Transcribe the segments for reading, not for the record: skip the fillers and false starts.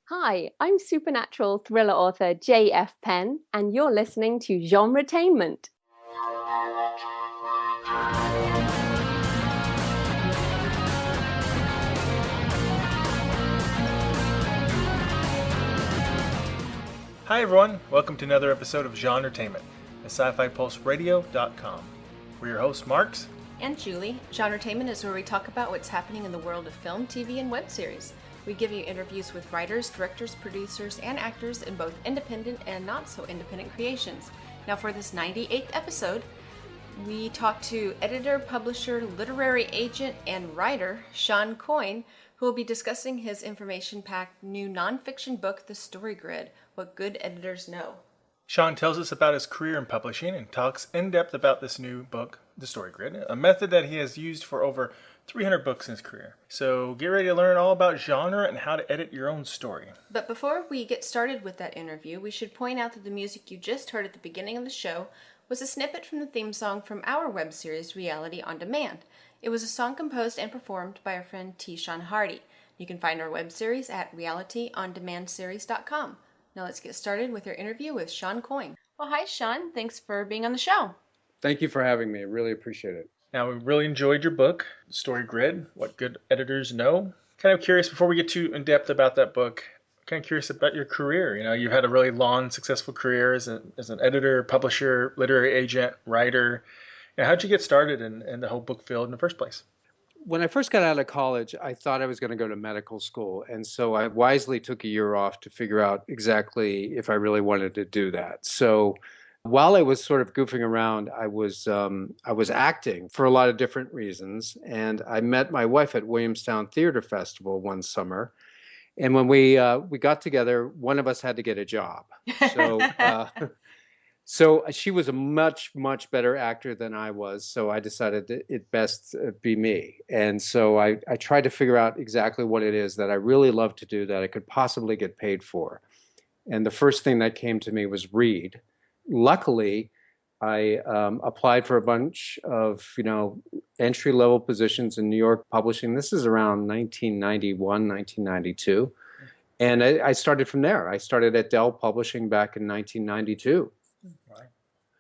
Hi, I'm supernatural thriller author J.F. Penn, and you're listening to GenreTainment. Hi everyone, welcome to another episode of GenreTainment at SciFiPulseRadio.com. We're your hosts, Marks and Julie. GenreTainment is where we talk about what's happening in the world of film, TV, and web series. We give you interviews with writers, directors, producers, and actors in both independent and not-so-independent creations. Now for this 98th episode, we talk to editor, publisher, literary agent, and writer Shawn Coyne, who will be discussing his information-packed new nonfiction book, The Story Grid, What Good Editors Know. Shawn tells us about his career in publishing and talks in depth about this new book, The Story Grid, a method that he has used for over 300 books in his career. So get ready to learn all about genre and how to edit your own story. But before we get started with that interview, we should point out that the music you just heard at the beginning of the show was a snippet from the theme song from our web series, Reality on Demand. It was a song composed and performed by our friend T. Sean Hardy. You can find our web series at realityondemandseries.com. Now let's get started with our interview with Shawn Coyne. Well, hi, Shawn. Thanks for being on the show. Thank you for having me. I really appreciate it. Now, we really enjoyed your book, Story Grid, What Good Editors Know. Kind of curious, before we get too in-depth about that book, kind of curious about your career. You know, you've had a really long, successful career as an editor, publisher, literary agent, writer. How'd you get started in the whole book field in the first place? When I first got out of college, I thought I was going to go to medical school. And so I wisely took a year off to figure out exactly if I really wanted to do that. So while I was sort of goofing around, I was acting for a lot of different reasons. And I met my wife at Williamstown Theater Festival one summer. And when we got together, one of us had to get a job. So So she was a much, much better actor than I was. So I decided that it best be me. And so I tried to figure out exactly what it is that I really love to do that I could possibly get paid for. And the first thing that came to me was read. Luckily, I applied for a bunch of, entry-level positions in New York publishing. This is around 1991, 1992. And I started from there. I started at Dell Publishing back in 1992.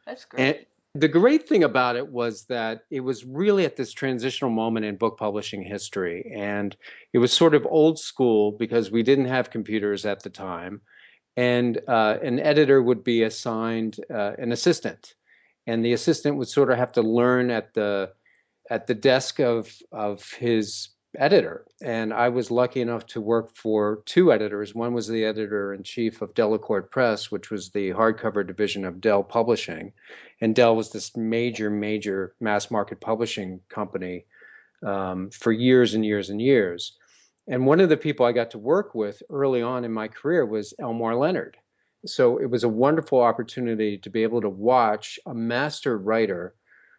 That's great. And the great thing about it was that it was really at this transitional moment in book publishing history. And it was sort of old school because we didn't have computers at the time. And an editor would be assigned an assistant. And the assistant would sort of have to learn at the desk of his editor. And I was lucky enough to work for two editors. One was the editor-in-chief of Delacorte Press, which was the hardcover division of Dell Publishing. And Dell was this major, major mass market publishing company for years and years and years. And one of the people I got to work with early on in my career was Elmore Leonard. So it was a wonderful opportunity to be able to watch a master writer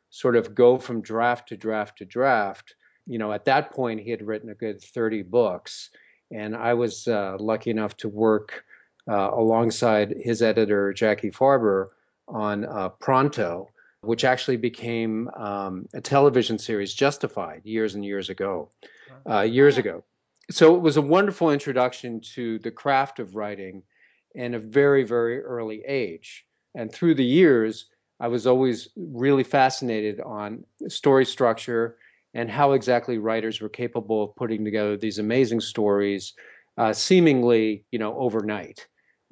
sort of go from draft to draft to draft. At that point, he had written a good 30 books, and I was lucky enough to work alongside his editor, Jackie Farber, on Pronto, which actually became a television series, Justified, years and years ago. So it was a wonderful introduction to the craft of writing in a very, very early age. And through the years, I was always really fascinated on story structure and how exactly writers were capable of putting together these amazing stories, seemingly, overnight.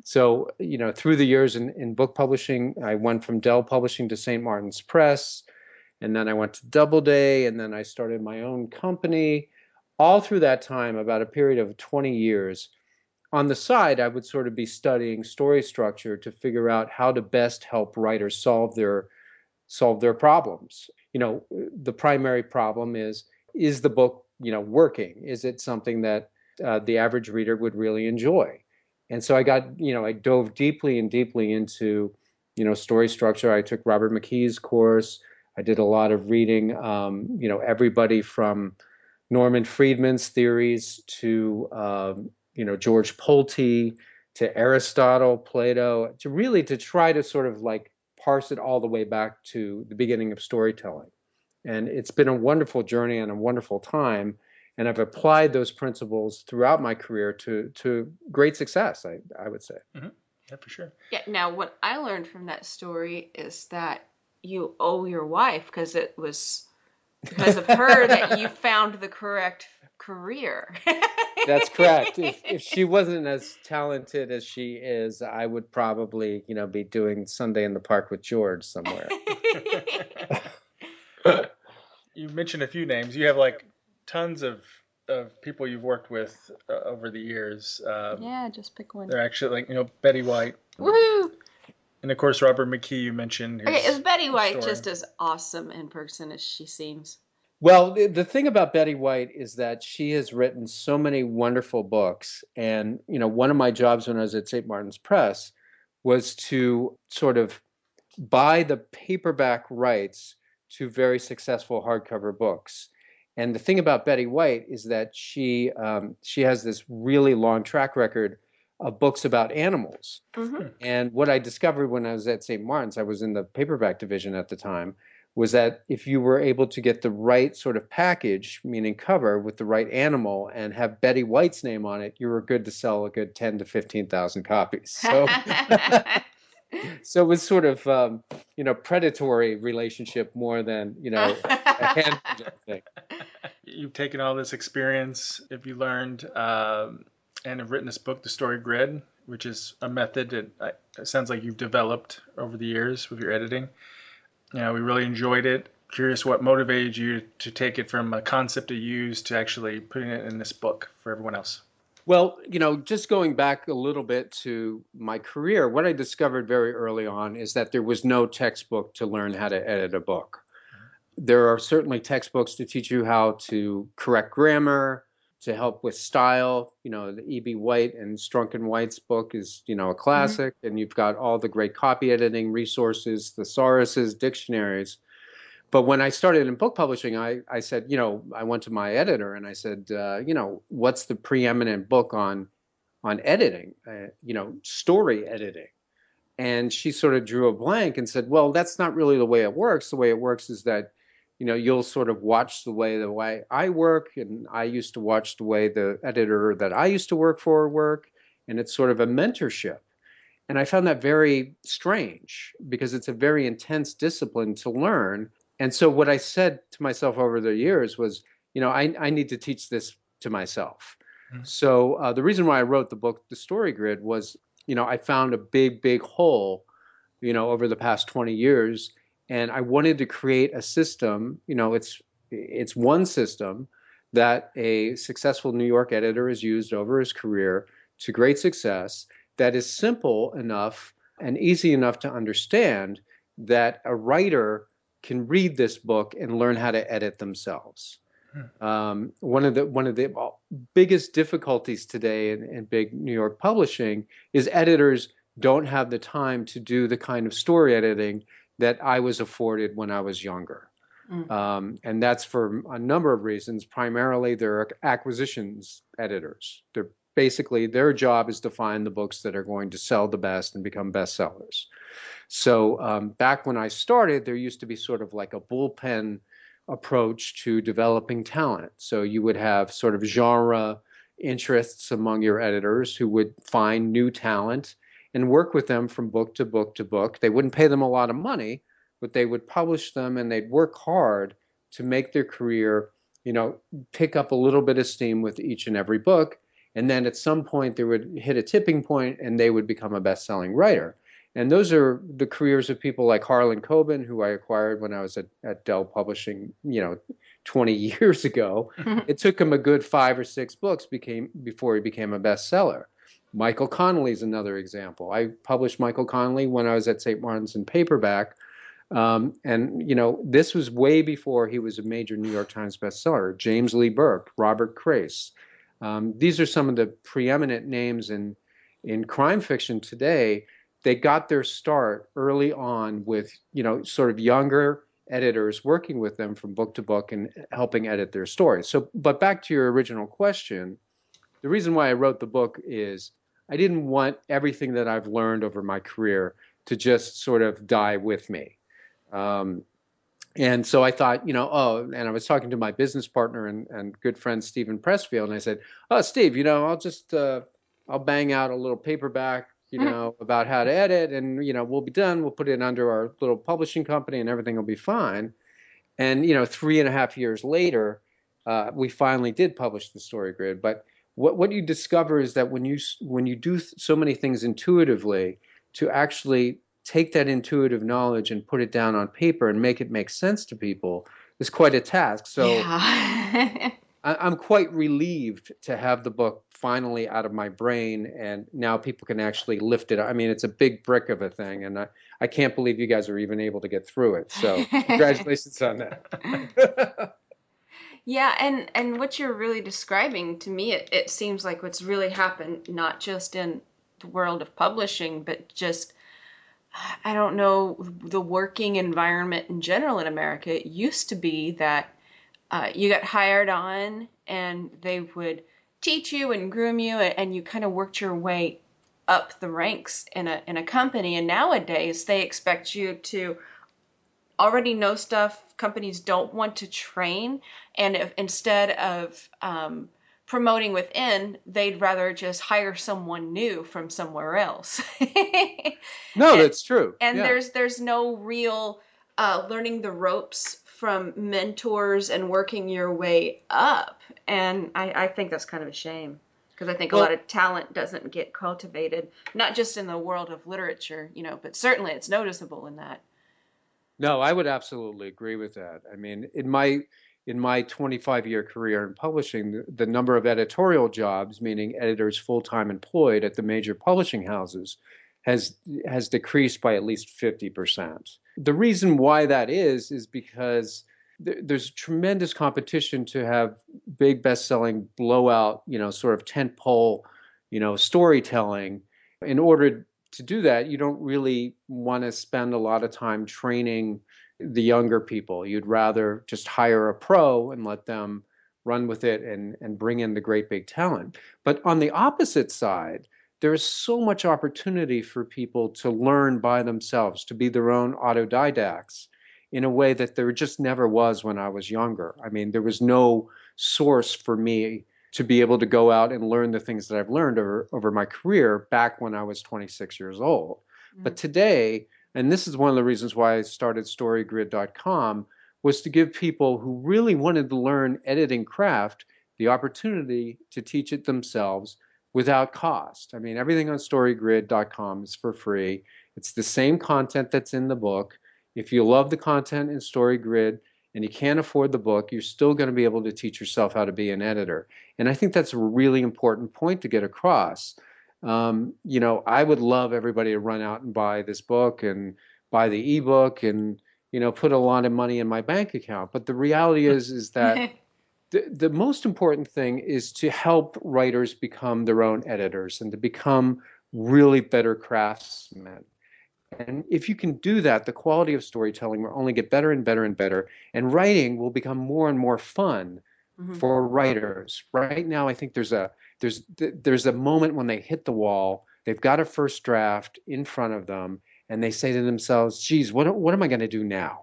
So, through the years in book publishing, I went from Dell Publishing to St. Martin's Press, and then I went to Doubleday, and then I started my own company. All through that time, about a period of 20 years, on the side, I would sort of be studying story structure to figure out how to best help writers solve their problems. The primary problem is the book, working? Is it something that the average reader would really enjoy? And so I dove deeply into, story structure. I took Robert McKee's course. I did a lot of reading, everybody from Norman Friedman's theories to, George Pulte, to Aristotle, Plato, to try to sort of like parse it all the way back to the beginning of storytelling. And it's been a wonderful journey and a wonderful time. And I've applied those principles throughout my career to great success, I would say. Mm-hmm. Yeah, for sure. Yeah. Now, what I learned from that story is that you owe your wife, because it was because of her that you found the correct career. That's correct. If she wasn't as talented as she is, I would probably, be doing Sunday in the Park with George somewhere. You mentioned a few names. You have like tons of people you've worked with over the years. Yeah, just pick one. They're actually like, Betty White. Woohoo! And of course, Robert McKee, you mentioned. Okay, is Betty White story. just as awesome in person as she seems? Well, the thing about Betty White is that she has written so many wonderful books. And, one of my jobs when I was at St. Martin's Press was to sort of buy the paperback rights to very successful hardcover books. And the thing about Betty White is that she has this really long track record of books about animals. Mm-hmm. And what I discovered when I was at St. Martin's, I was in the paperback division at the time, was that if you were able to get the right sort of package, meaning cover with the right animal and have Betty White's name on it, you were good to sell a good 10 to 15,000 copies. So, so it was sort of, predatory relationship more than, a hand thing. You've taken all this experience, if you learned, and have written this book, The Story Grid, which is a method that it sounds like you've developed over the years with your editing. We really enjoyed it. Curious what motivated you to take it from a concept to use to actually putting it in this book for everyone else. Well, just going back a little bit to my career, what I discovered very early on is that there was no textbook to learn how to edit a book. There are certainly textbooks to teach you how to correct grammar, to help with style. The E.B. White and Strunk and White's book is, a classic, and you've got all the great copy editing resources, thesauruses, dictionaries. But when I started in book publishing, I said, I went to my editor and I said, what's the preeminent book on editing, story editing? And she sort of drew a blank and said, well, that's not really the way it works. The way it works is that you'll sort of watch the way I work, and I used to watch the way the editor that I used to work for work, and it's sort of a mentorship. And I found that very strange because it's a very intense discipline to learn. And so what I said to myself over the years was, I need to teach this to myself. Mm-hmm. So the reason why I wrote the book, The Story Grid, was, I found a big hole, over the past 20 years. And I wanted to create a system, it's one system that a successful New York editor has used over his career to great success, that is simple enough and easy enough to understand that a writer can read this book and learn how to edit themselves. One of the biggest difficulties today in big New York publishing is editors don't have the time to do the kind of story editing that I was afforded when I was younger. And that's for a number of reasons. Primarily, they're acquisitions editors. Their job is to find the books that are going to sell the best and become bestsellers. So back when I started, there used to be sort of like a bullpen approach to developing talent. So you would have sort of genre interests among your editors who would find new talent and work with them from book to book to book. They wouldn't pay them a lot of money, but they would publish them and they'd work hard to make their career, pick up a little bit of steam with each and every book. And then at some point they would hit a tipping point and they would become a best-selling writer. And those are the careers of people like Harlan Coben, who I acquired when I was at Dell Publishing, 20 years ago. It took him a good 5 or 6 books before he became a bestseller. Michael Connelly is another example. I published Michael Connelly when I was at St. Martin's in paperback. This was way before he was a major New York Times bestseller. James Lee Burke, Robert Crace. These are some of the preeminent names in crime fiction today. They got their start early on with, sort of younger editors working with them from book to book and helping edit their stories. So, but back to your original question, the reason why I wrote the book is I didn't want everything that I've learned over my career to just sort of die with me. And so I thought, and I was talking to my business partner and good friend, Stephen Pressfield, and I said, oh, Steve, I'll just, I'll bang out a little paperback, about how to edit, and, we'll be done. We'll put it under our little publishing company and everything will be fine. And, 3.5 years later, we finally did publish the Story Grid. But what you discover is that when you do so many things intuitively, to actually take that intuitive knowledge and put it down on paper and make it make sense to people is quite a task. So Yeah. I'm quite relieved to have the book finally out of my brain, and now people can actually lift it. I mean, it's a big brick of a thing, and I can't believe you guys are even able to get through it. So congratulations on that. Yeah, and what you're really describing, to me, it seems like what's really happened, not just in the world of publishing, but just, I don't know, the working environment in general in America. It used to be that you got hired on and they would teach you and groom you, and you kind of worked your way up the ranks in a company. And nowadays they expect you to already know stuff. Companies don't want to train, and instead of promoting within, they'd rather just hire someone new from somewhere else. No, that's true. And Yeah. there's no real learning the ropes from mentors and working your way up. And I think that's kind of a shame, because I think a lot of talent doesn't get cultivated, not just in the world of literature, but certainly it's noticeable in that. No, I would absolutely agree with that. I mean, in my 25-year career in publishing, the number of editorial jobs, meaning editors full-time employed at the major publishing houses, has decreased by at least 50%. The reason why that is because there's tremendous competition to have big best-selling blowout, sort of tentpole, storytelling. In order to do that, you don't really want to spend a lot of time training the younger people. You'd rather just hire a pro and let them run with it and bring in the great big talent. But on the opposite side, there's so much opportunity for people to learn by themselves, to be their own autodidacts in a way that there just never was when I was younger. I mean, there was no source for me to be able to go out and learn the things that I've learned over my career back when I was 26 years old. Mm-hmm. But today, and this is one of the reasons why I started StoryGrid.com, was to give people who really wanted to learn editing craft the opportunity to teach it themselves without cost. I mean, everything on StoryGrid.com is for free. It's the same content that's in the book. If you love the content in StoryGrid and you can't afford the book, you're still going to be able to teach yourself how to be an editor. And I think that's a really important point to get across. I would love everybody to run out and buy this book and buy the ebook and, put a lot of money in my bank account. But the reality is that the most important thing is to help writers become their own editors and to become really better craftsmen. And if you can do that, the quality of storytelling will only get better and better and better, and writing will become more and more fun for writers. Right now, I think there's a moment when they hit the wall, they've got a first draft in front of them, and they say to themselves, geez, what am I going to do now?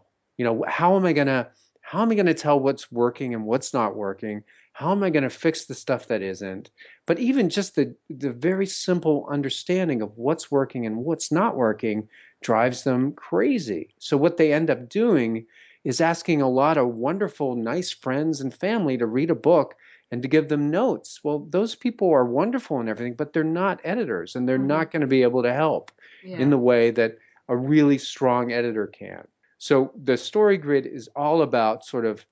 How am I going to tell what's working and what's not working? How am I going to fix the stuff that isn't? But even just the very simple understanding of what's working and what's not working drives them crazy. So what they end up doing is asking a lot of wonderful, nice friends and family to read a book and to give them notes. Well, those people are wonderful and everything, but they're not editors, and they're not going to be able to help in the way that a really strong editor can. So the Story Grid is all about sort of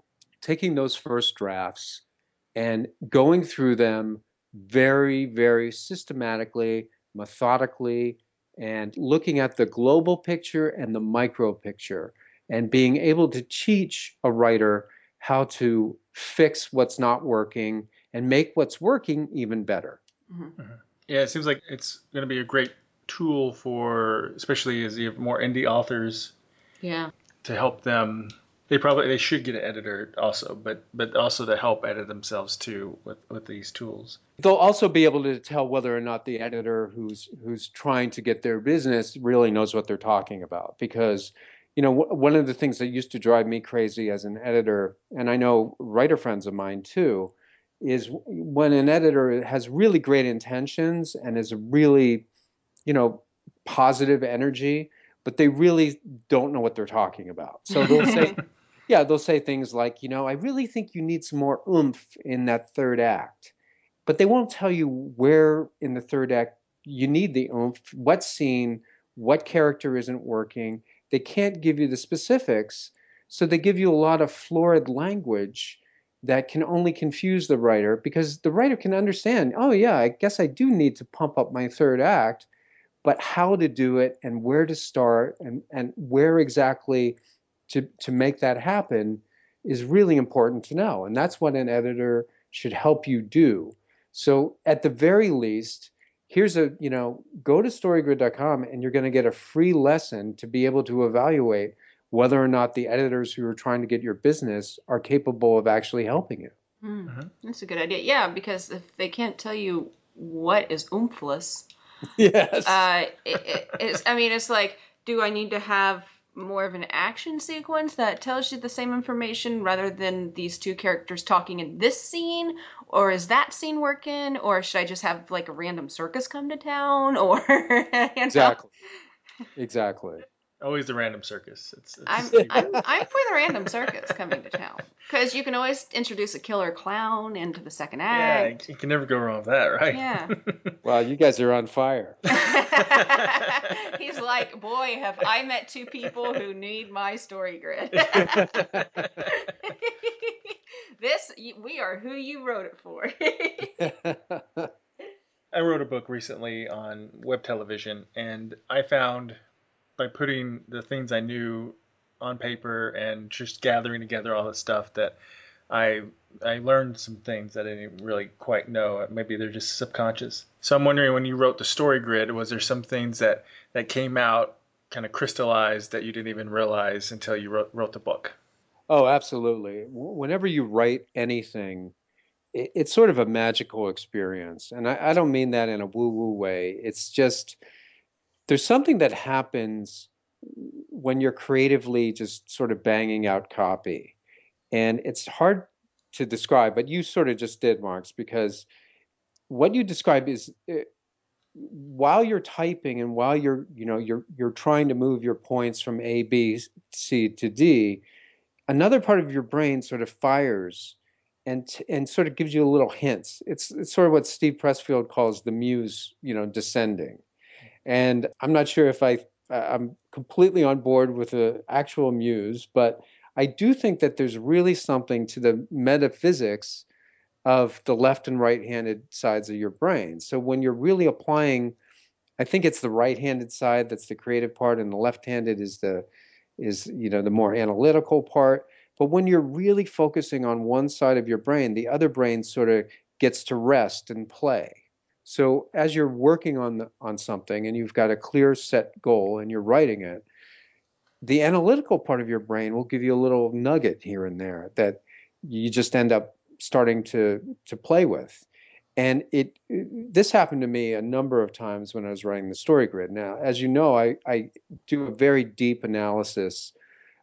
taking those first drafts and going through them very, very systematically, methodically, and looking at the global picture and the micro picture, and being able to teach a writer how to fix what's not working and make what's working even better. Mm-hmm. Yeah, it seems like it's going to be a great tool for, especially as you have more indie authors, to help them. They should get an editor also, but also to help edit themselves too with these tools. They'll also be able to tell whether or not the editor who's trying to get their business really knows what they're talking about, because one of the things that used to drive me crazy as an editor, and I know writer friends of mine too, is when an editor has really great intentions and is really, positive energy, but they really don't know what they're talking about. So they'll say, yeah, they'll say things like, I really think you need some more oomph in that third act. But they won't tell you where in the third act you need the oomph, what scene, what character isn't working. They can't give you the specifics. So they give you a lot of florid language that can only confuse the writer, because the writer can understand, oh, yeah, I guess I do need to pump up my third act, but how to do it and where to start and where exactly to make that happen is really important to know. And that's what an editor should help you do. So at the very least, here's go to storygrid.com and you're going to get a free lesson to be able to evaluate whether or not the editors who are trying to get your business are capable of actually helping you. That's a good idea. Yeah, because if they can't tell you what is oomphless, yes, it's like, do I need to have more of an action sequence that tells you the same information rather than these two characters talking in this scene, or is that scene working, or should I just have like a random circus come to town, or Exactly. Always the random circus. I'm for the random circus coming to town, because you can always introduce a killer clown into the second act. Yeah, you can never go wrong with that, right? Yeah. Well, you guys are on fire. He's like, boy, have I met two people who need my story grid. We are who you wrote it for. I wrote a book recently on web television, and I found by putting the things I knew on paper and just gathering together all that stuff that I learned some things that I didn't really quite know. Maybe they're just subconscious. So I'm wondering, when you wrote the story grid, was there some things that came out, kind of crystallized, that you didn't even realize until you wrote the book? Oh, absolutely. Whenever you write anything, it's sort of a magical experience. And I don't mean that in a woo-woo way. It's just, there's something that happens when you're creatively just sort of banging out copy. And it's hard to describe, but you sort of just did, Marks, because what you describe is while you're typing and while you're trying to move your points from A, B, C to D, another part of your brain sort of fires and sort of gives you a little hints. It's sort of what Steve Pressfield calls the muse, descending. And I'm not sure if I'm completely on board with the actual muse, but I do think that there's really something to the metaphysics of the left and right-handed sides of your brain. So when you're really applying, I think it's the right-handed side that's the creative part, and the left-handed is the more analytical part. But when you're really focusing on one side of your brain, the other brain sort of gets to rest and play. So as you're working on something and you've got a clear set goal and you're writing it, the analytical part of your brain will give you a little nugget here and there that you just end up starting to play with. And this happened to me a number of times when I was writing the story grid. Now, as you know, I do a very deep analysis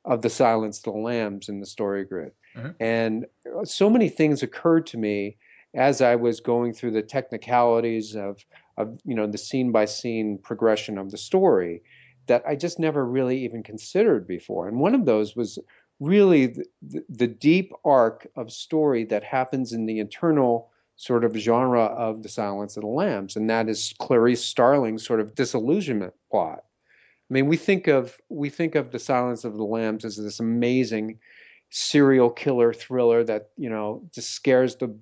of the Silence of the Lambs in the story grid. Mm-hmm. And so many things occurred to me as I was going through the technicalities of the scene by scene progression of the story that I just never really even considered before. And one of those was really the deep arc of story that happens in the internal sort of genre of the Silence of the Lambs, and that is Clarice Starling's sort of disillusionment plot. I mean, we think of the Silence of the Lambs as this amazing serial killer thriller that just scares the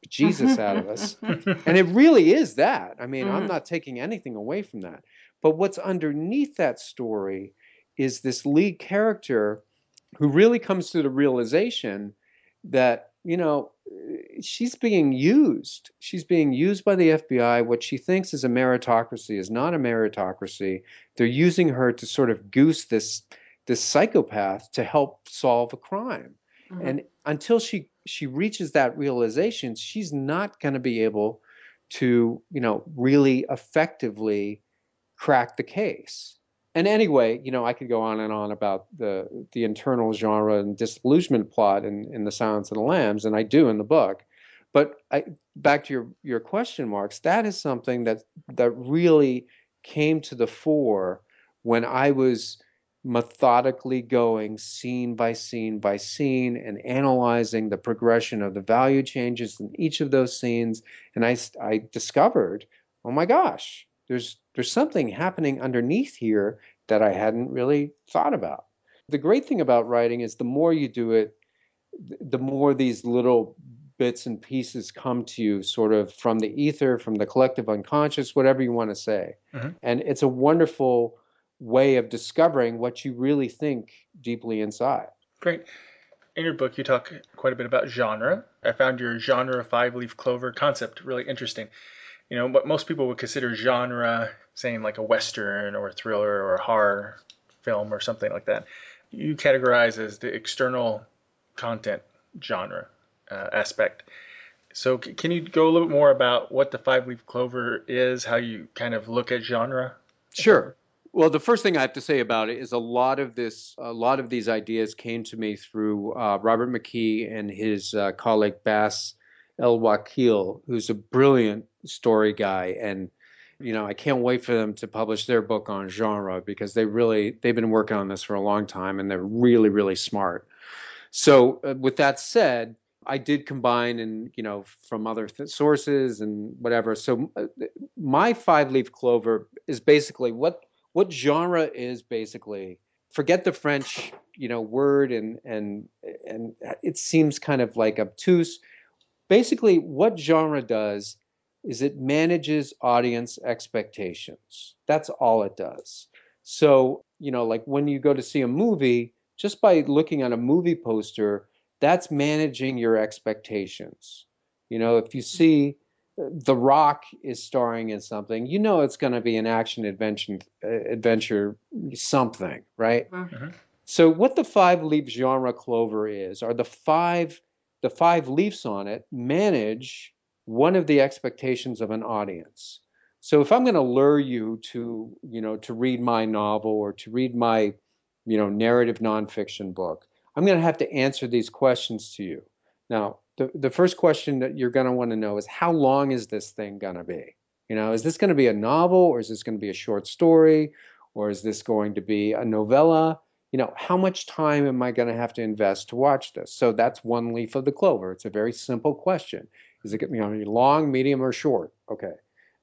Jesus out of us, and it really is that. I mean, I'm not taking anything away from that, but what's underneath that story is this lead character who really comes to the realization that she's being used. She's being used by the FBI. What she thinks is a meritocracy is not a meritocracy. They're using her to sort of goose this psychopath to help solve a crime. Mm-hmm. And until she reaches that realization, she's not going to be able to, really effectively crack the case. And anyway, I could go on and on about the internal genre and disillusionment plot in The Silence of the Lambs, and I do in the book. But back to your question, Marks, that is something that really came to the fore when I was methodically going scene by scene by scene and analyzing the progression of the value changes in each of those scenes. And I discovered, oh my gosh, there's something happening underneath here that I hadn't really thought about. The great thing about writing is the more you do it, the more these little bits and pieces come to you sort of from the ether, from the collective unconscious, whatever you want to say. Mm-hmm. And it's a wonderful way of discovering what you really think deeply inside. Great. In your book, you talk quite a bit about genre. I found your genre five-leaf clover concept really interesting. What most people would consider genre, saying like a Western or a thriller or a horror film or something like that, you categorize as the external content genre aspect. So can you go a little bit more about what the five-leaf clover is, how you kind of look at genre? Sure. Well, the first thing I have to say about it is a lot of these ideas came to me through Robert McKee and his colleague Bas El-Wakil, who's a brilliant story guy. And, I can't wait for them to publish their book on genre because they've been working on this for a long time and they're really, really smart. So with that said, I did combine and, from other sources and whatever. So my five-leaf clover is basically what genre is basically. Forget the French, word and it seems kind of like obtuse. Basically, what genre does is it manages audience expectations. That's all it does. So, like when you go to see a movie, just by looking at a movie poster, that's managing your expectations. If you see The Rock is starring in something, it's going to be an action adventure something, right? Mm-hmm. So what the five-leaf genre clover are the five leaves on it manage one of the expectations of an audience. So if I'm going to lure you to read my novel or to read my, narrative nonfiction book, I'm going to have to answer these questions to you. Now, the first question that you're going to want to know is, how long is this thing going to be? Is this going to be a novel, or is this going to be a short story, or is this going to be a novella? How much time am I going to have to invest to watch this? So that's one leaf of the clover. It's a very simple question. Is it going to be long, medium, or short? Okay.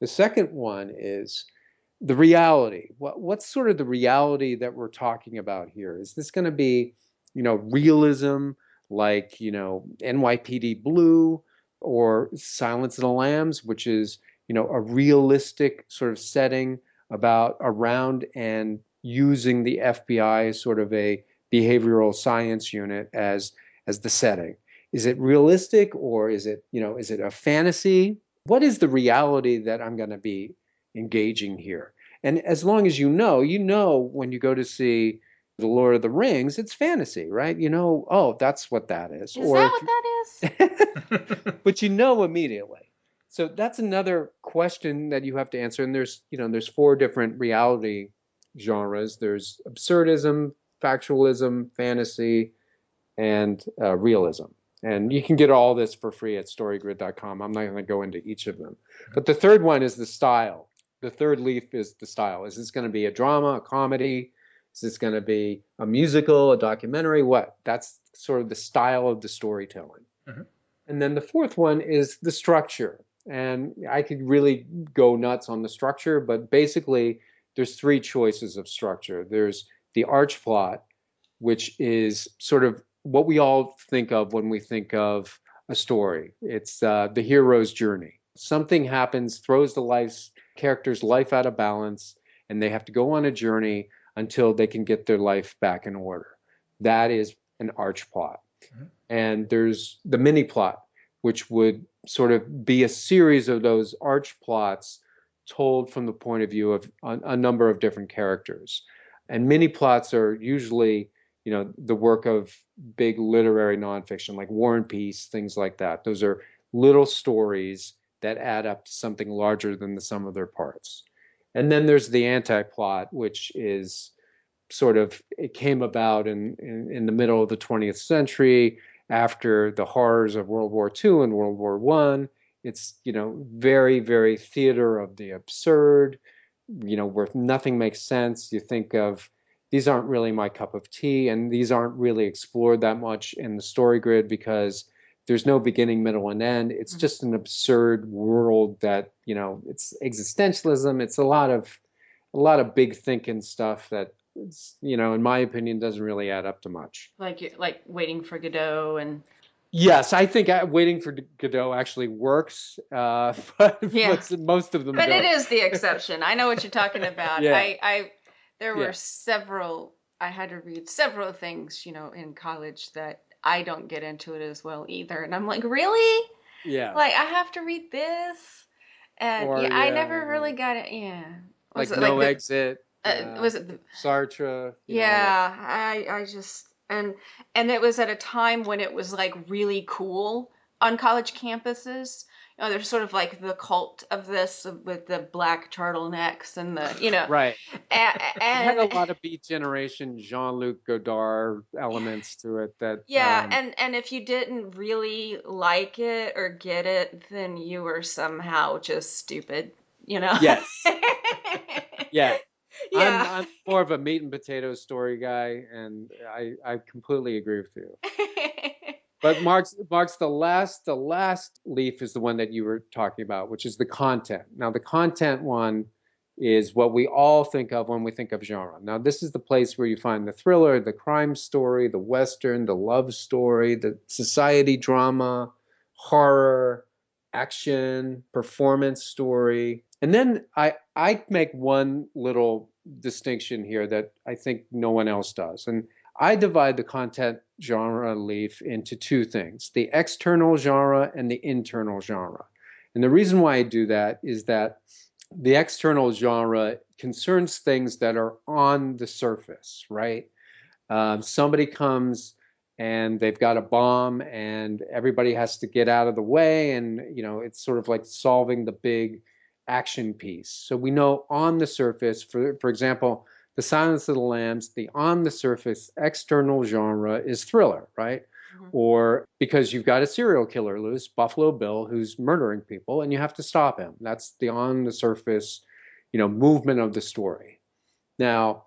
The second one is the reality. What's sort of the reality that we're talking about here? Is this going to be, realism like, NYPD Blue or Silence of the Lambs, which is, a realistic sort of setting around and using the FBI as sort of a behavioral science unit as the setting? Is it realistic, or is it a fantasy? What is the reality that I'm going to be engaging here? And as long as you know when you go to see The Lord of the Rings, it's fantasy, right? Oh, that's what that is. Is that what that is? But immediately. So that's another question that you have to answer. And there's four different reality genres. There's absurdism, factualism, fantasy, and realism. And you can get all this for free at storygrid.com. I'm not going to go into each of them. But the third one is the style. The third leaf is the style. Is this going to be a drama, a comedy? Is this going to be a musical, a documentary? What? That's sort of the style of the storytelling. Mm-hmm. And then the fourth one is the structure. And I could really go nuts on the structure, but basically there's three choices of structure. There's the arch plot, which is sort of what we all think of when we think of a story. It's the hero's journey. Something happens, throws the character's life out of balance, and they have to go on a journey until they can get their life back in order. That is an arch plot. Mm-hmm. And there's the mini plot, which would sort of be a series of those arch plots told from the point of view of a number of different characters. And mini plots are usually, the work of big literary nonfiction like War and Peace, things like that. Those are little stories that add up to something larger than the sum of their parts. And then there's the anti-plot, which is sort of, it came about in the middle of the 20th century after the horrors of World War II and World War I. It's, very, very theater of the absurd, where nothing makes sense. You think of, these aren't really my cup of tea, and these aren't really explored that much in the story grid because there's no beginning, middle, and end. It's just an absurd world that, it's existentialism. It's a lot of big thinking stuff that, in my opinion, doesn't really add up to much. Like Waiting for Godot and. Yes, I think Waiting for Godot actually works, but most of them But don't. it is the exception. I know what you're talking about. Yeah. There were several. I had to read several things, in college that I don't get into it as well either, and I'm like, really? Yeah. Like I have to read this, and I never really got it. Yeah. Like No Exit. Was it Sartre? Yeah, I just and it was at a time when it was like really cool on college campuses. There's sort of like the cult of this with the black turtlenecks and the, Right. And it had a lot of Beat Generation, Jean-Luc Godard elements to it. And if you didn't really like it or get it, then you were somehow just stupid, Yes. Yeah. Yeah. I'm more of a meat and potatoes story guy, and I completely agree with you. But Mark's the last leaf is the one that you were talking about, which is the content. Now, the content one is what we all think of when we think of genre. Now, this is the place where you find the thriller, the crime story, the Western, the love story, the society drama, horror, action, performance story. And then I make one little distinction here that I think no one else does. And I divide the content genre leaf into two things, the external genre and the internal genre. And the reason why I do that is that the external genre concerns things that are on the surface, right? Somebody comes and they've got a bomb and everybody has to get out of the way. And, it's sort of like solving the big action piece. So we know on the surface, for example, The Silence of the Lambs, the on the surface external genre is thriller, right? Mm-hmm. Or because you've got a serial killer loose, Buffalo Bill, who's murdering people, and you have to stop him. That's the on the surface, movement of the story. Now,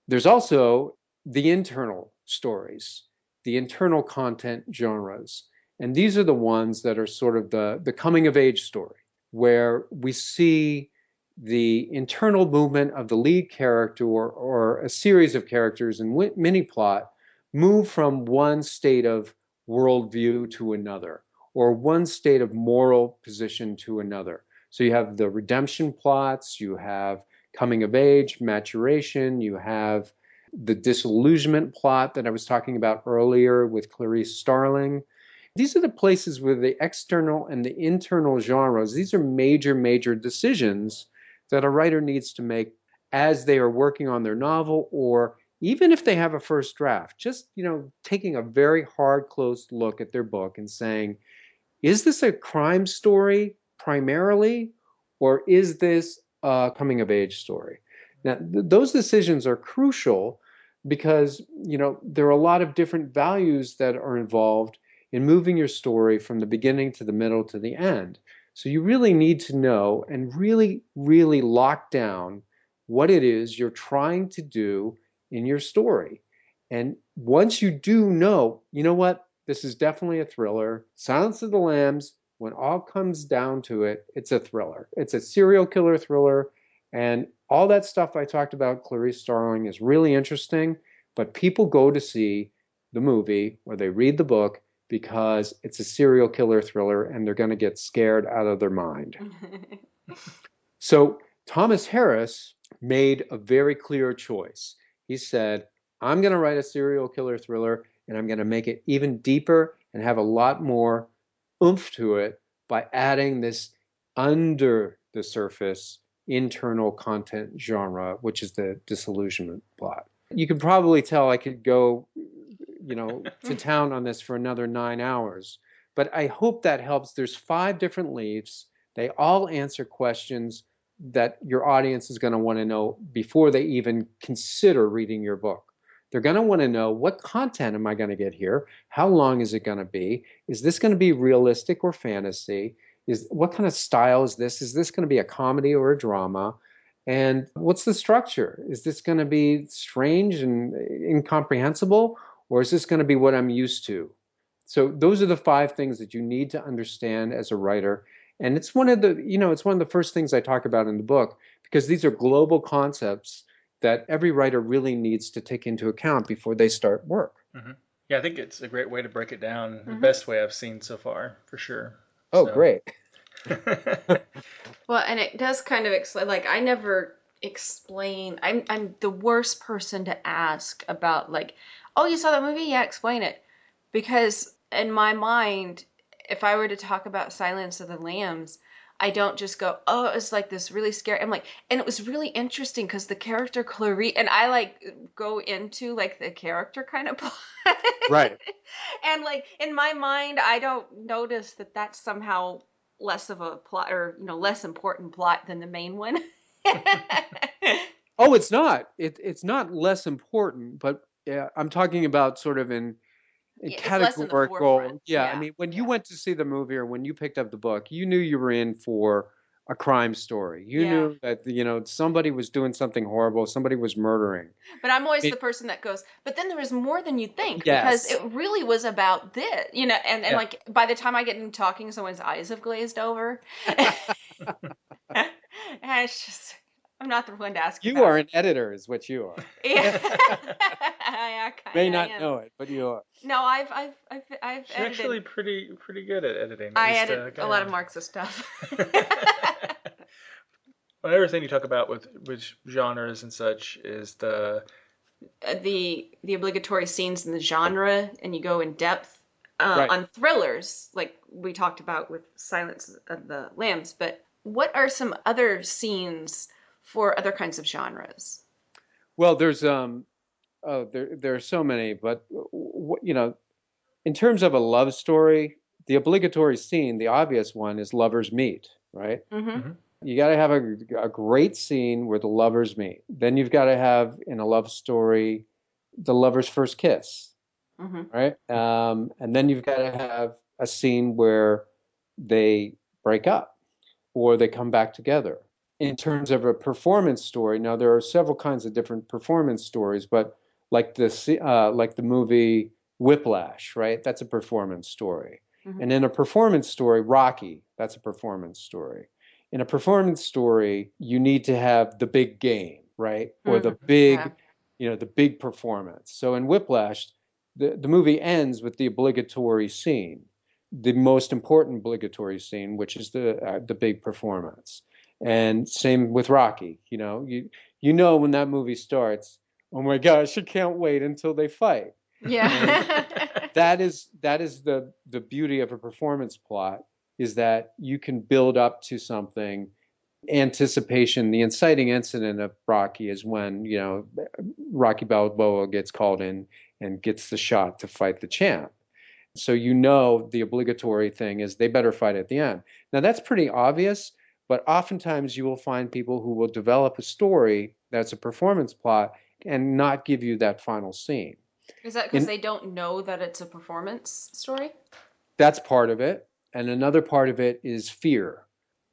there's also the internal stories, the internal content genres. And these are the ones that are sort of the coming of age story, where we see the internal movement of the lead character or a series of characters in mini plot move from one state of worldview to another, or one state of moral position to another. So you have the redemption plots, you have coming of age, maturation, you have the disillusionment plot that I was talking about earlier with Clarice Starling. These are the places where the external and the internal genres, these are major, major decisions that a writer needs to make as they are working on their novel, or even if they have a first draft, just, taking a very hard, close look at their book and saying, is this a crime story primarily, or is this a coming of age story? Now, those decisions are crucial because, there are a lot of different values that are involved in moving your story from the beginning to the middle to the end. So you really need to know and really, really lock down what it is you're trying to do in your story. And once you do know, what, this is definitely a thriller. Silence of the Lambs, when all comes down to it, it's a thriller. It's a serial killer thriller. And all that stuff I talked about, Clarice Starling, is really interesting. But people go to see the movie or they read the book because it's a serial killer thriller and they're going to get scared out of their mind. So Thomas Harris made a very clear choice. He said, I'm going to write a serial killer thriller and I'm going to make it even deeper and have a lot more oomph to it by adding this under the surface internal content genre, which is the disillusionment plot. You could probably tell I could go to town on this for another 9 hours. But I hope that helps. There's 5 different leaves. They all answer questions that your audience is going to want to know before they even consider reading your book. They're going to want to know, what content am I going to get here? How long is it going to be? Is this going to be realistic or fantasy? What kind of style is this? Is this going to be a comedy or a drama? And what's the structure? Is this going to be strange and incomprehensible, or is this going to be what I'm used to? So those are the 5 things that you need to understand as a writer. And it's one of the first things I talk about in the book, because these are global concepts that every writer really needs to take into account before they start work. Mm-hmm. Yeah, I think it's a great way to break it down. The best way I've seen so far, for sure. Oh, great. Well, and it does kind of explain, like, I never explain. I'm the worst person to ask about, like, oh, you saw that movie? Yeah, explain it. Because in my mind, if I were to talk about Silence of the Lambs, I don't just go, oh, it's like this really scary. I'm like, and it was really interesting because the character Clarice, and I like go into like the character kind of plot. Right. And like in my mind, I don't notice that that's somehow less of a plot, or less important plot than the main one. Oh, it's not. It's not less important, but I'm talking about sort of in It's less in the categorical. forefront. Yeah, I mean, when you went to see the movie or when you picked up the book, you knew you were in for a crime story. You knew that, somebody was doing something horrible, somebody was murdering. But I'm always the person that goes, but then there was more than you think, Yes. because it really was about this, and like by the time I get into talking, someone's eyes have glazed over. And it's just, I'm not the one to ask. You are an editor, is what you are. Yeah. May not know it, but you are. No, I've She's edited. actually pretty good at editing. I edit a lot of Marxist stuff. Another thing you talk about with genres and such is the obligatory scenes in the genre, and you go in depth Right. on thrillers, like we talked about with Silence of the Lambs. But what are some other scenes for other kinds of genres? Well, there's there are so many, but in terms of a love story, the obligatory scene, the obvious one, is lovers meet, right? Mm-hmm. You got to have a great scene where the lovers meet. Then you've got to have, in a love story, the lovers' first kiss, Mm-hmm. right? And then you've got to have a scene where they break up or they come back together. In terms of a performance story, now there are several kinds of different performance stories, but like the movie Whiplash, right? That's a performance story. Mm-hmm. And in a performance story, Rocky, that's a performance story. In a performance story, you need to have the big game, right? Or the big, the big performance. So in Whiplash, the movie ends with the obligatory scene, the most important obligatory scene, which is the big performance. And same with Rocky. You know when that movie starts, oh my gosh, I can't wait until they fight. Yeah. That is the beauty of a performance plot, is that you can build up to something. Anticipation, the inciting incident of Rocky is when, Rocky Balboa gets called in and gets the shot to fight the champ. So the obligatory thing is they better fight at the end. Now that's pretty obvious, but oftentimes you will find people who will develop a story that's a performance plot and not give you that final scene. Is that because they don't know that it's a performance story? That's part of it. And another part of it is fear,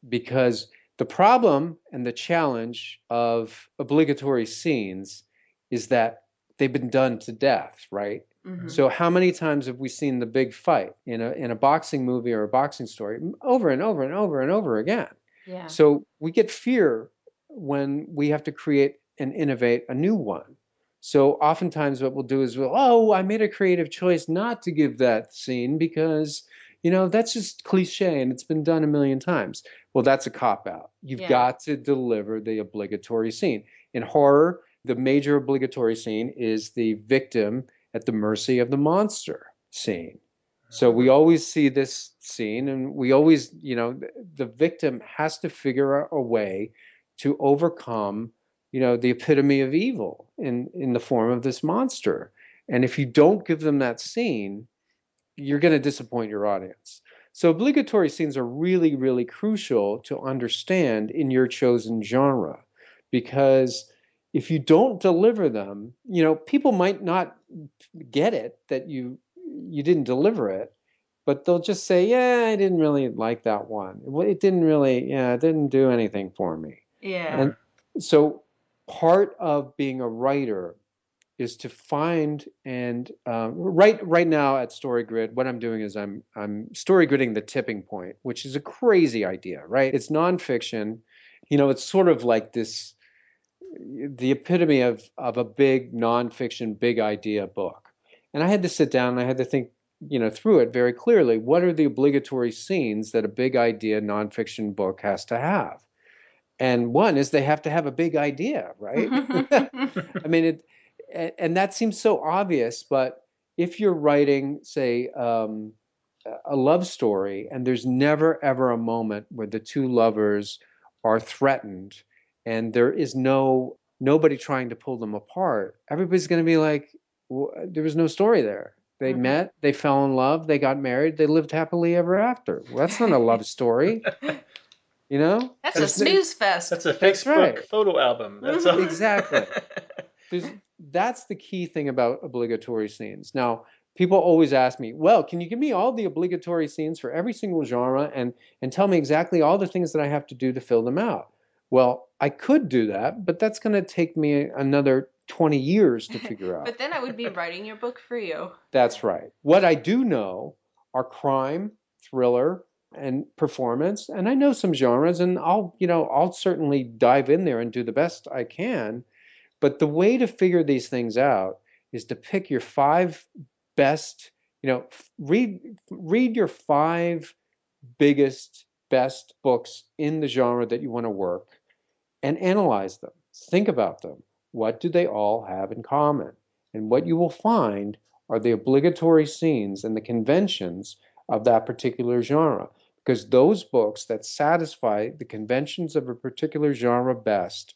because the problem and the challenge of obligatory scenes is that they've been done to death, right? Mm-hmm. So how many times have we seen the big fight in a boxing movie or a boxing story over and over and over and over again? Yeah. So we get fear when we have to create and innovate a new one. So oftentimes what we'll do is I made a creative choice not to give that scene because, that's just cliche and it's been done a million times. Well, that's a cop-out. You've got to deliver the obligatory scene. In horror, the major obligatory scene is the victim at the mercy of the monster scene. So we always see this scene, and we always, the victim has to figure out a way to overcome, the epitome of evil in the form of this monster. And if you don't give them that scene, you're going to disappoint your audience. So obligatory scenes are really, really crucial to understand in your chosen genre, because if you don't deliver them, people might not get it that you didn't deliver it, but they'll just say, "Yeah, I didn't really like that one. Well, it didn't really, yeah, it didn't do anything for me." Yeah. And so part of being a writer is to find and right now at StoryGrid, what I'm doing is I'm story gridding the tipping point, which is a crazy idea, right? It's nonfiction. It's sort of like the epitome of a big nonfiction, big idea book. And I had to sit down and I had to think, through it very clearly. What are the obligatory scenes that a big idea nonfiction book has to have? And one is they have to have a big idea, right? I mean, and that seems so obvious, but if you're writing, say, a love story, and there's never ever a moment where the two lovers are threatened, and there is nobody trying to pull them apart, everybody's going to be like, there was no story there. They met, they fell in love, they got married, they lived happily ever after. Well, that's not a love story. That's a snooze fest. That's a Facebook photo album. That's all. Exactly. That's the key thing about obligatory scenes. Now, people always ask me, well, can you give me all the obligatory scenes for every single genre and tell me exactly all the things that I have to do to fill them out? Well, I could do that, but that's going to take me another 20 years to figure out. But then I would be writing your book for you. That's right. What I do know are crime, thriller, and performance, and I know some genres, and I'll certainly dive in there and do the best I can. But the way to figure these things out is to pick your 5 best, read your 5 biggest, best books in the genre that you want to work and analyze them. Think about them. What do they all have in common? And what you will find are the obligatory scenes and the conventions of that particular genre. Because those books that satisfy the conventions of a particular genre best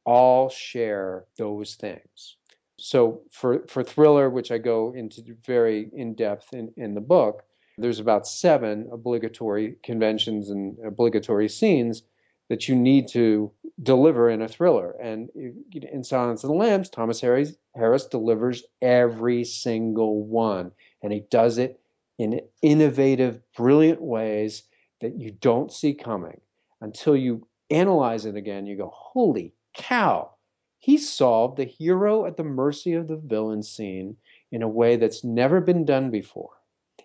all share those things. So for thriller, which I go into very in-depth in the book, there's about 7 obligatory conventions and obligatory scenes that you need to deliver in a thriller. And in Silence of the Lambs, Thomas Harris delivers every single one. And he does it in innovative, brilliant ways that you don't see coming. Until you analyze it again, you go, holy cow, he solved the hero at the mercy of the villain scene in a way that's never been done before.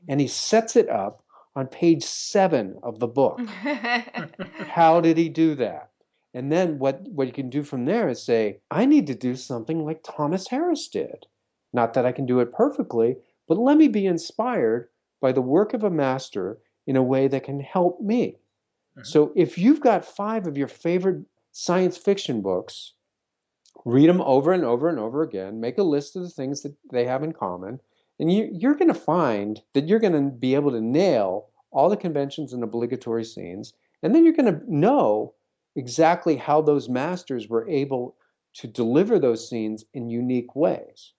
And he sets it up on page 7 of the book. How did he do that? And then what you can do from there is say, I need to do something like Thomas Harris did. Not that I can do it perfectly, but let me be inspired by the work of a master in a way that can help me. So if you've got 5 of your favorite science fiction books, read them over and over and over again, make a list of the things that they have in common, and you're going to find that you're going to be able to nail all the conventions and obligatory scenes, and then you're going to know exactly how those masters were able to deliver those scenes in unique ways.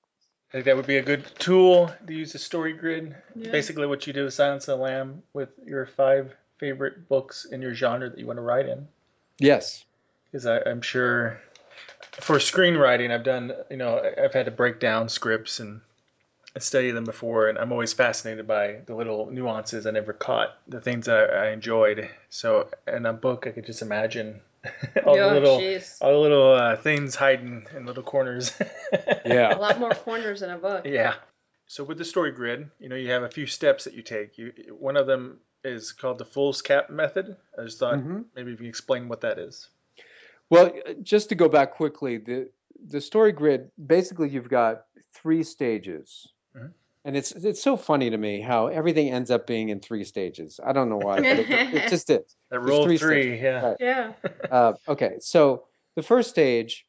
I think that would be a good tool to use a story grid. Yeah. Basically what you do with Silence of the Lamb with your 5 favorite books in your genre that you want to write in. Yes. Because I'm sure for screenwriting, I've had to break down scripts and study them before, and I'm always fascinated by the little nuances I never caught, the things that I enjoyed. So in a book, I could just imagine all the little things hiding in little corners. Yeah, a lot more corners in a book. Yeah. So with the story grid, you have a few steps that you take. One of them is called the foolscap method. I just thought maybe if you explain what that is. Well, just to go back quickly, the story grid, basically you've got 3 stages. And it's so funny to me how everything ends up being in 3 stages. I don't know why, but it just is. That rule of 3, yeah. Right. Yeah. Okay, so the first stage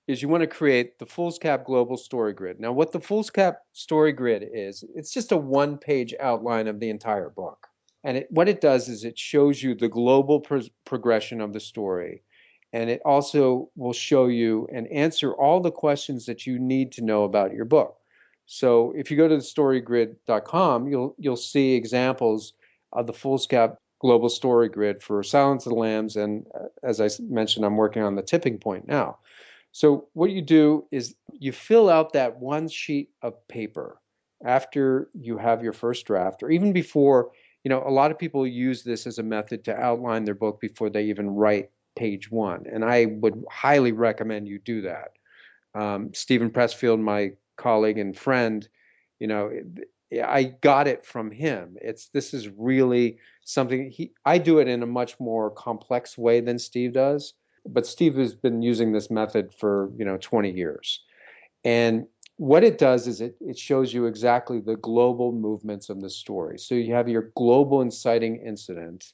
is you want to create the foolscap global story grid. Now, what the foolscap story grid is, it's just a 1-page outline of the entire book. And what it does is it shows you the global progression of the story. And it also will show you and answer all the questions that you need to know about your book. So if you go to thestorygrid.com, you'll see examples of the foolscap global story grid for Silence of the Lambs. And as I mentioned, I'm working on the tipping point now. So what you do is you fill out that one sheet of paper after you have your first draft, or even before. A lot of people use this as a method to outline their book before they even write page one. And I would highly recommend you do that. Stephen Pressfield, my colleague and friend, I got it from him. This is really something I do it in a much more complex way than Steve does, but Steve has been using this method for 20 years. And what it does is it shows you exactly the global movements of the story. So you have your global inciting incident,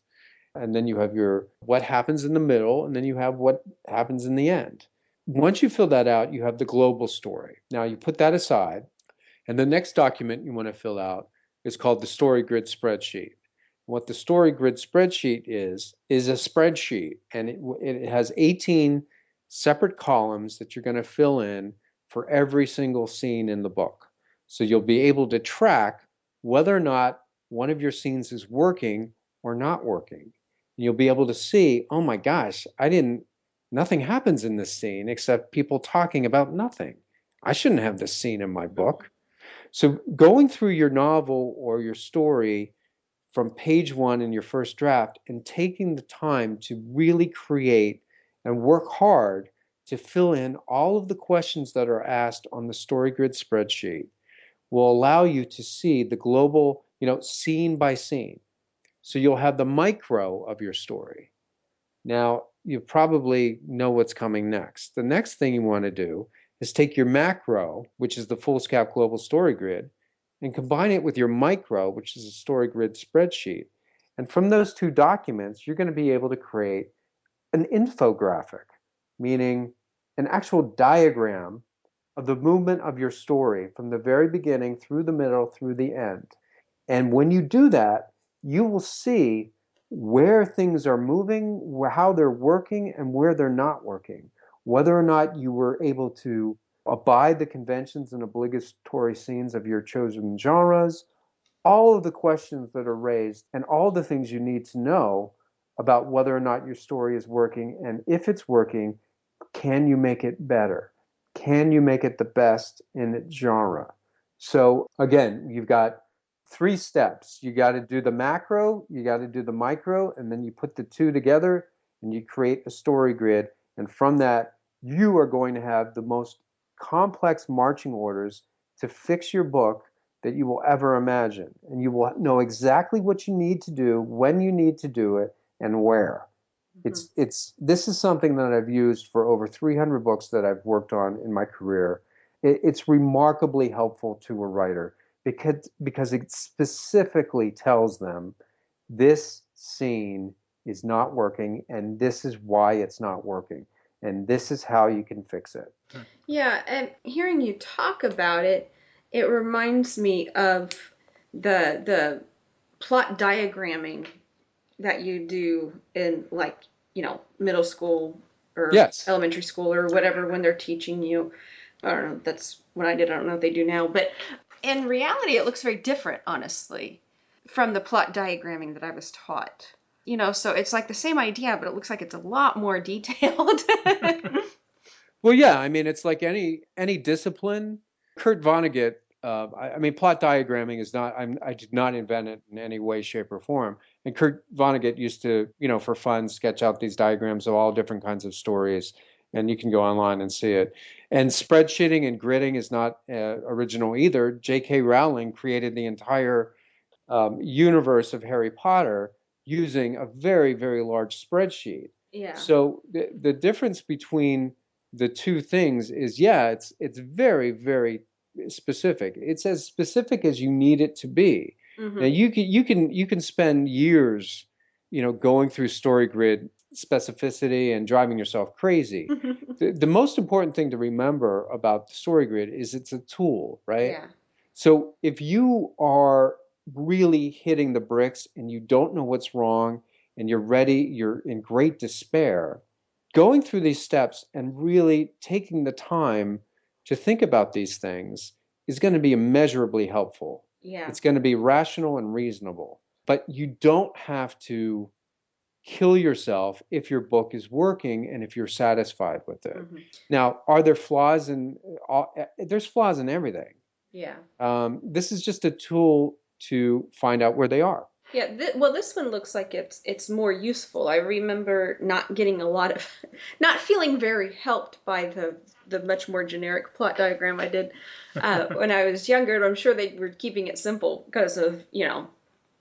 and then you have your what happens in the middle, and then you have what happens in the end. Once you fill that out, you have the global story. Now you put that aside, and the next document you want to fill out is called the story grid spreadsheet. What the story grid spreadsheet is a spreadsheet, and it has 18 separate columns that you're going to fill in for every single scene in the book. So you'll be able to track whether or not one of your scenes is working or not working. And you'll be able to see, oh my gosh, nothing happens in this scene except people talking about nothing. I shouldn't have this scene in my book. So going through your novel or your story from page one in your first draft and taking the time to really create and work hard to fill in all of the questions that are asked on the story grid spreadsheet will allow you to see the global, scene by scene. So you'll have the micro of your story. Now, you probably know what's coming next. The next thing you want to do is take your macro, which is the foolscap global story grid, and combine it with your micro, which is a story grid spreadsheet. And from those two documents, you're going to be able to create an infographic, meaning an actual diagram of the movement of your story from the very beginning through the middle through the end. And when you do that, you will see where things are moving, how they're working, and where they're not working. Whether or not you were able to abide the conventions and obligatory scenes of your chosen genres, all of the questions that are raised, and all the things you need to know about whether or not your story is working, and if it's working, can you make it better? Can you make it the best in its genre? So again, you've got 3 steps. You got to do the macro, you got to do the micro, and then you put the two together and you create a story grid. And from that, you are going to have the most complex marching orders to fix your book that you will ever imagine. And you will know exactly what you need to do, when you need to do it, and where. This is something that I've used for over 300 books that I've worked on in my career. It's remarkably helpful to a writer because it specifically tells them this scene is not working and this is why it's not working and this is how you can fix it. Yeah, and hearing you talk about it, it reminds me of the plot diagramming that you do in middle school or elementary school or whatever when they're teaching you. I don't know, that's what I did. I don't know if they do now, but in reality it looks very different, honestly, from the plot diagramming that I was taught. So it's like the same idea, but it looks like it's a lot more detailed. Well, yeah, I mean, it's like any discipline. Kurt Vonnegut, plot diagramming is not, I did not invent it in any way, shape, or form. And Kurt Vonnegut used to, for fun, sketch out these diagrams of all different kinds of stories. And you can go online and see it. And spreadsheeting and gridding is not original either. J.K. Rowling created the entire universe of Harry Potter using a very, very large spreadsheet. Yeah. So the difference between the two things is, it's very, very specific. It's as specific as you need it to be. Mm-hmm. Now you can spend years, going through story grid specificity and driving yourself crazy. The most important thing to remember about the story grid is it's a tool, right? Yeah. So if you are really hitting the bricks and you don't know what's wrong and you're in great despair, going through these steps and really taking the time to think about these things is going to be immeasurably helpful. Yeah. It's going to be rational and reasonable. but you don't have to kill yourself if your book is working and if you're satisfied with it. Mm-hmm. Now, are there flaws in there's flaws in everything. Yeah. This is just a tool to find out where they are. Yeah, well, this one looks like it's more useful. I remember not getting a lot of, not feeling very helped by the much more generic plot diagram I did when I was younger. I'm sure they were keeping it simple because of,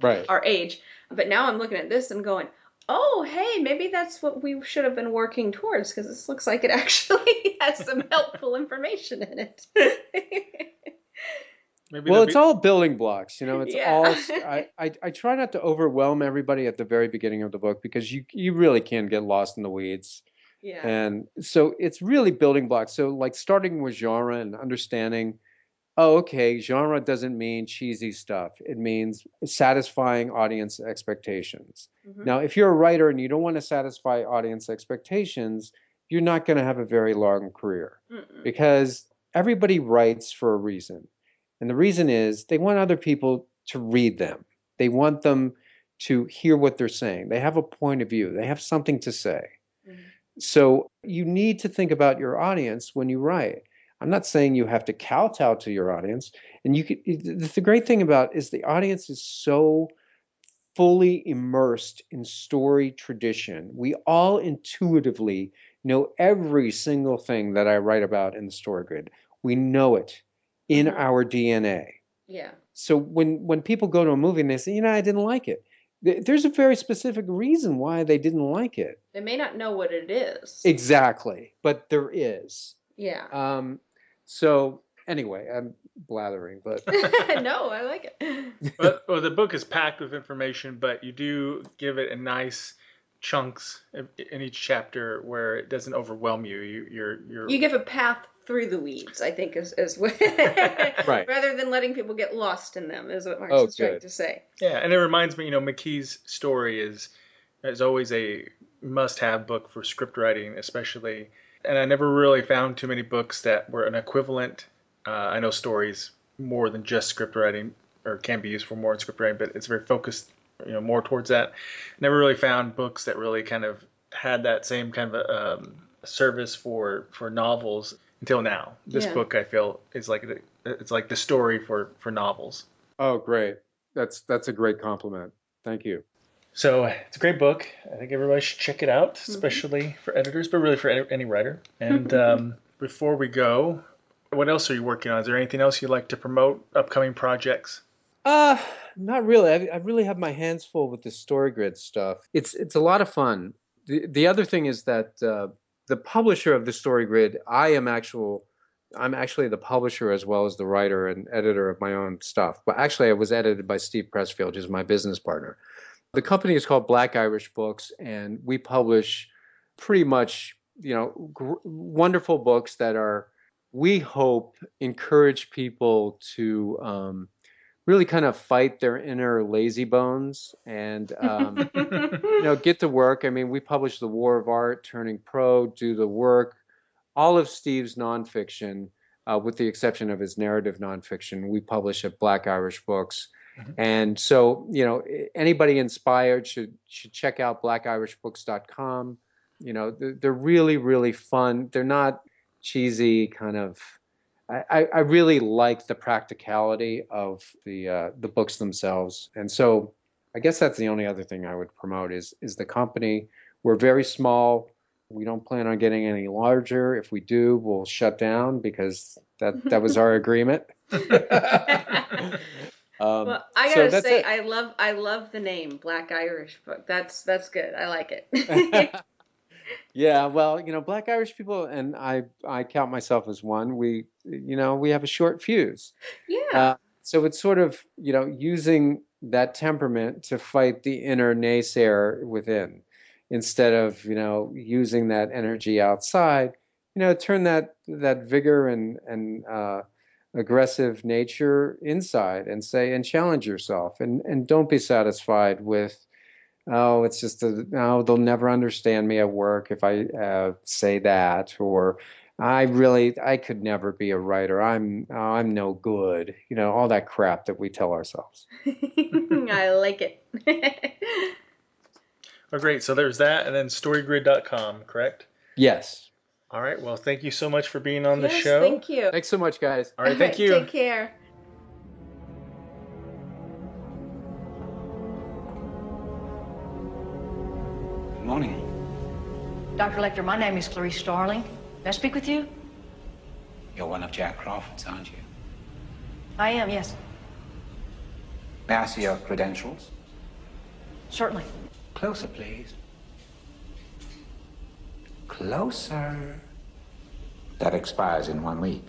Right. our age. But now I'm looking at this and going, oh, hey, maybe that's what we should have been working towards, because this looks like it actually has some helpful information in it. Well, it's all building blocks, it's Yeah. all, I try not to overwhelm everybody at the very beginning of the book, because you really can get lost in the weeds. Yeah. And so it's really building blocks. So like starting with genre and understanding, oh, okay, genre doesn't mean cheesy stuff. It means satisfying audience expectations. Mm-hmm. Now, if you're a writer and you don't want to satisfy audience expectations, you're not going to have a very long career. Mm-mm. Because everybody writes for a reason. And the reason is they want other people to read them. They want them to hear what they're saying. They have a point of view. They have something to say. Mm-hmm. So you need to think about your audience when you write. I'm not saying you have to kowtow to your audience. And the great thing about is the audience is so fully immersed in story tradition. We all intuitively know every single thing that I write about in the story grid. We know it in Mm-hmm. our DNA. Yeah. So when people go to a movie and they say, I didn't like it, there's a very specific reason why they didn't like it. They may not know what it is. Exactly, but there is. Yeah. So anyway, I'm blathering, but No, I like it. Well, the book is packed with information, but you do give it a nice chunks in each chapter where it doesn't overwhelm you. You give a path through the weeds, I think, is what Right. Rather than letting people get lost in them, is what Mark's is trying good. to say. Yeah, and it reminds me, McKee's story is always a must-have book for script writing, especially. And I never really found too many books that were an equivalent. I know stories more than just script writing, or can be used for more in script writing, but it's very focused, more towards that. Never really found books that really kind of had that same kind of service for novels until now. This book, I feel, is like it's like the story for novels. Oh, great. That's a great compliment. Thank you. So it's a great book. I think everybody should check it out, especially for editors, but really for any writer. And before we go, what else are you working on? Is there anything else you'd like to promote? Upcoming projects? Not really. I really have my hands full with the story grid stuff. It's a lot of fun. The other thing is that the publisher of the story grid, I'm actually the publisher as well as the writer and editor of my own stuff. But actually, I was edited by Steve Pressfield, who's my business partner. The company is called Black Irish Books, and we publish pretty much, wonderful books that are, we hope, encourage people to really kind of fight their inner lazy bones and, get to work. I mean, we publish The War of Art, Turning Pro, Do the Work, all of Steve's nonfiction, with the exception of his narrative nonfiction, we publish at Black Irish Books. And so, anybody inspired should check out blackirishbooks.com. They're really, really fun. They're not cheesy kind of. I really like the practicality of the books themselves. And so I guess that's the only other thing I would promote is the company. We're very small. We don't plan on getting any larger. If we do, we'll shut down because that was our agreement. Well, I gotta say, I love the name Black Irish Book. That's good. I like it. Yeah, well, Black Irish people, and I count myself as one. We have a short fuse. Yeah. So it's sort of using that temperament to fight the inner naysayer within, instead of using that energy outside. Turn that vigor and aggressive nature inside and challenge yourself and don't be satisfied with, it's just they'll never understand me at work if I say that, or I could never be a writer. I'm no good. All that crap that we tell ourselves. I like it. Oh, great. So there's that, and then storygrid.com, correct? Yes. All right. Well, thank you so much for being on the Yes, show. thank you. Thanks so much, guys. All right. Thank you. Take care. Good morning. Dr. Lecter, my name is Clarice Starling. May I speak with you? You're one of Jack Crawford's, aren't you? I am, yes. May I see your credentials? Certainly. Closer, please. Closer. That expires in 1 week.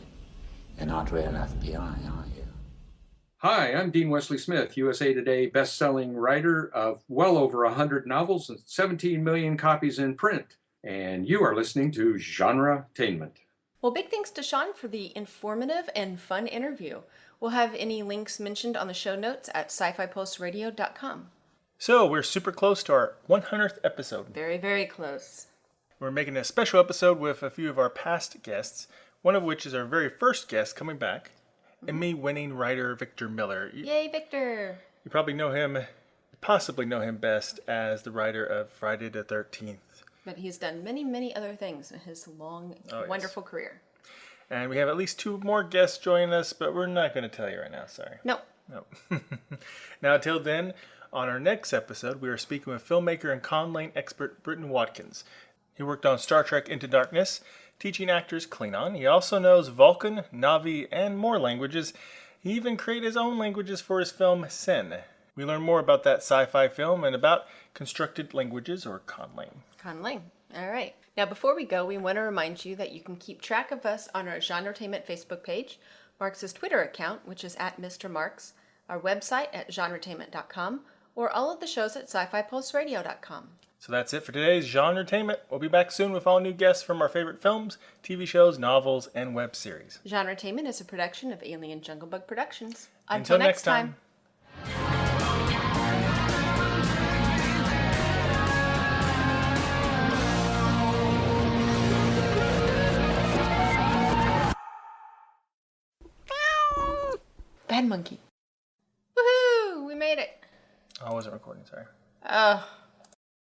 You're not real FBI, are you? Hi, I'm Dean Wesley Smith, USA Today best-selling writer of well over 100 novels and 17 million copies in print. And you are listening to GenreTainment. Well, big thanks to Shawn for the informative and fun interview. We'll have any links mentioned on the show notes at sci-fi-postradio.com. So we're super close to our 100th episode. Very, very close. We're making a special episode with a few of our past guests, one of which is our very first guest coming back, Emmy-winning writer Victor Miller. Yay, Victor! You probably know him, possibly know him best as the writer of Friday the 13th. But he's done many, many other things in his long, wonderful career. And we have at least 2 more guests joining us, but we're not going to tell you right now, sorry. No. Now, until then, on our next episode, we are speaking with filmmaker and con lane expert Britton Watkins. He worked on Star Trek Into Darkness, teaching actors Klingon. He also knows Vulcan, Na'vi, and more languages. He even created his own languages for his film Sen. We learn more about that sci-fi film and about constructed languages, or conlang. Conlang. All right. Now, before we go, we want to remind you that you can keep track of us on our GenreTainment Facebook page, Marx's Twitter account, which is at Mr. Marx, our website at GenreTainment.com, or all of the shows at sci-fi-postradio.com. So that's it for today's GenreTainment. We'll be back soon with all new guests from our favorite films, TV shows, novels, and web series. GenreTainment is a production of Alien Jungle Bug Productions. Until next time. Bad monkey. Woohoo! We made it. I wasn't recording, sorry. Oh.